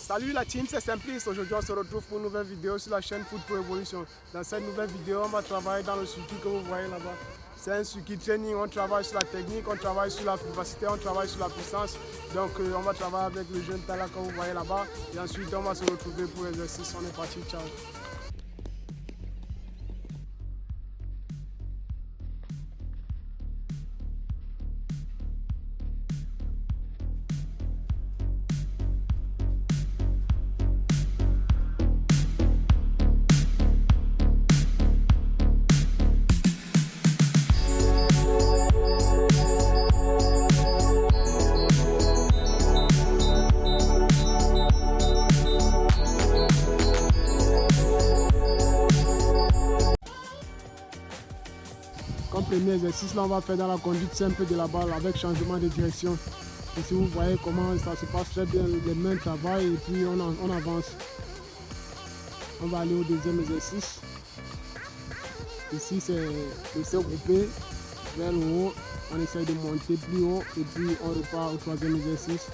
Salut la team, c'est Simplice. Aujourd'hui on se retrouve pour une nouvelle vidéo sur la chaîne Foot Pro Evolution. Dans cette nouvelle vidéo, on va travailler dans le circuit que vous voyez là-bas. C'est un circuit training, on travaille sur la technique, on travaille sur la vivacité, on travaille sur la puissance. Donc on va travailler avec le jeune talent que vous voyez là-bas. Et ensuite on va se retrouver pour l'exercice. On est parti, ciao. Comme premier exercice, là on va faire dans la conduite simple de la balle avec changement de direction. Et si vous voyez comment ça se passe très bien, les mains travaillent et puis on avance. On va aller au deuxième exercice. Ici c'est le C groupé vers le haut. On essaye de monter plus haut et puis on repart au troisième exercice.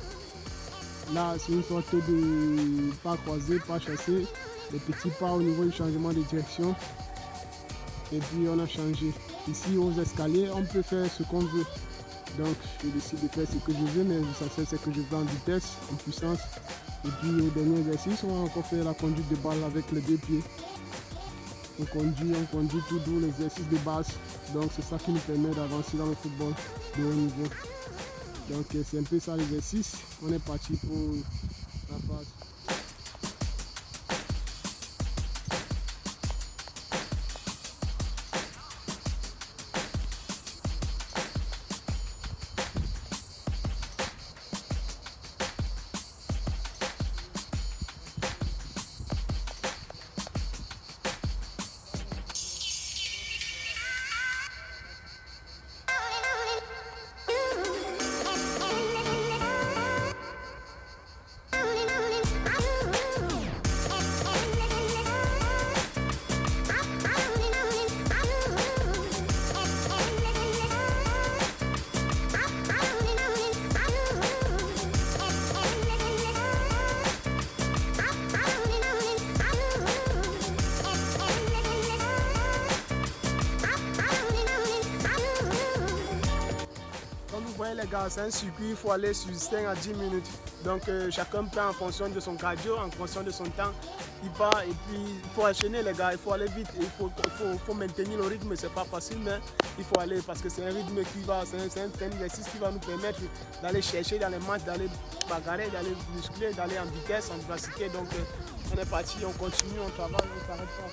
Là c'est une sorte de pas croisé, pas chassé. Les petits pas au niveau du changement de direction. Et puis on a changé. Ici aux escaliers, on peut faire ce qu'on veut. Donc je décide de faire ce que je veux, mais l'essentiel c'est que je vais en vitesse, en puissance. Et puis au dernier exercice, on va encore faire la conduite de balle avec les deux pieds. On conduit tout doux l'exercice de base. Donc c'est ça qui nous permet d'avancer dans le football de haut niveau. Donc c'est un peu ça l'exercice. On est parti pour la phase. Les gars, c'est un circuit, il faut aller sur 5 à 10 minutes. Donc chacun prend en fonction de son cardio, en fonction de son temps. Il va et puis il faut enchaîner les gars, il faut aller vite, il faut maintenir le rythme, c'est pas facile mais il faut aller parce que c'est un rythme qui va, c'est un exercice qui va nous permettre d'aller chercher dans les matchs, d'aller bagarrer, d'aller muscler, d'aller en vitesse, en vivacité. Donc on est parti, on continue, on travaille, on ne s'arrête pas.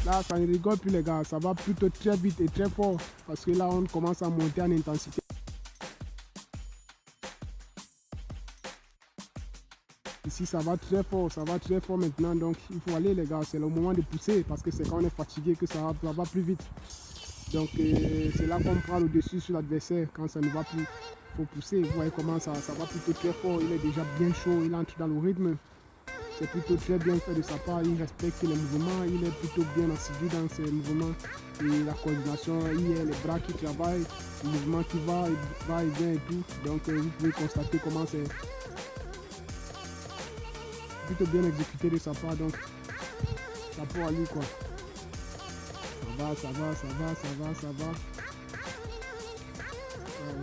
Là, ça ne rigole plus les gars, ça va plutôt très vite et très fort parce que là, on commence à monter en intensité. Ici, ça va très fort maintenant, donc il faut aller les gars, c'est le moment de pousser parce que c'est quand on est fatigué que ça va plus vite. Donc c'est là qu'on prend le dessus sur l'adversaire quand ça ne va plus. Il faut pousser, vous voyez comment ça va plutôt très fort, il est déjà bien chaud, il entre dans le rythme. C'est plutôt très bien fait de sa part, il respecte les mouvements, il est plutôt bien assidu dans ses mouvements et la coordination, il y a les bras qui travaillent, le mouvement qui va et vient et tout. Donc vous pouvez constater comment c'est plutôt bien exécuté de sa part, donc chapeau à lui quoi. Ça va.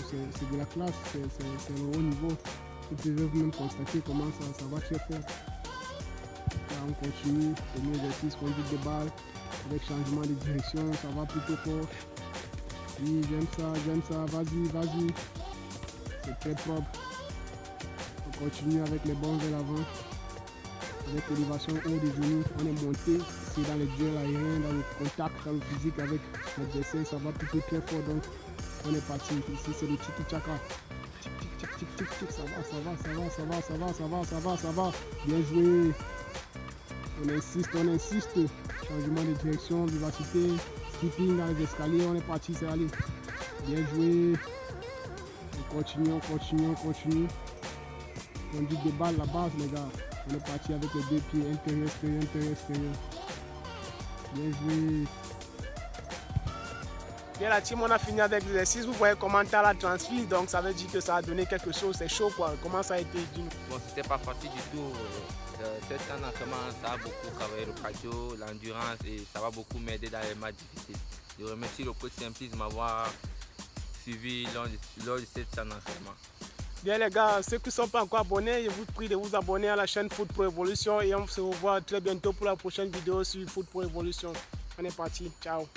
C'est de la classe, c'est le haut niveau. Vous pouvez vous-même constater comment ça va très fort. Là, on continue, premier exercice, conduite de balle, avec changement de direction, ça va plutôt fort. Oui, j'aime ça, vas-y. C'est très propre. On continue avec les bons vers l'avant. Avec l'élévation haut des genoux, on est monté. C'est dans les duels aériens, dans le contact, dans le physique avec l'adversaire. Ça va plutôt très fort. Donc on est parti. Ici c'est le tiki chaka. Tic tic tic tic tic tic. Ça va. Bien joué. On insiste. Changement de direction, vivacité, skipping dans les escaliers. On est parti, c'est allé. Bien joué. On continue. On dit des balles, la base, les gars. On est parti avec les deux pieds, intérieur. Bien joué. Bien la team, on a fini avec l'exercice. Vous voyez comment tu as la transfert, donc ça veut dire que ça a donné quelque chose. C'est chaud quoi. Comment ça a été dit? Bon, c'était pas facile du tout. Cette entraînement, ça a beaucoup travaillé le cardio, l'endurance et ça va beaucoup m'aider dans les matchs difficiles. Je remercie le coach Simplice de m'avoir suivi lors de cette entraînement. Bien les gars, ceux qui ne sont pas encore abonnés, je vous prie de vous abonner à la chaîne Foot Pro Evolution et on se revoit très bientôt pour la prochaine vidéo sur Foot Pro Evolution. On est parti, ciao.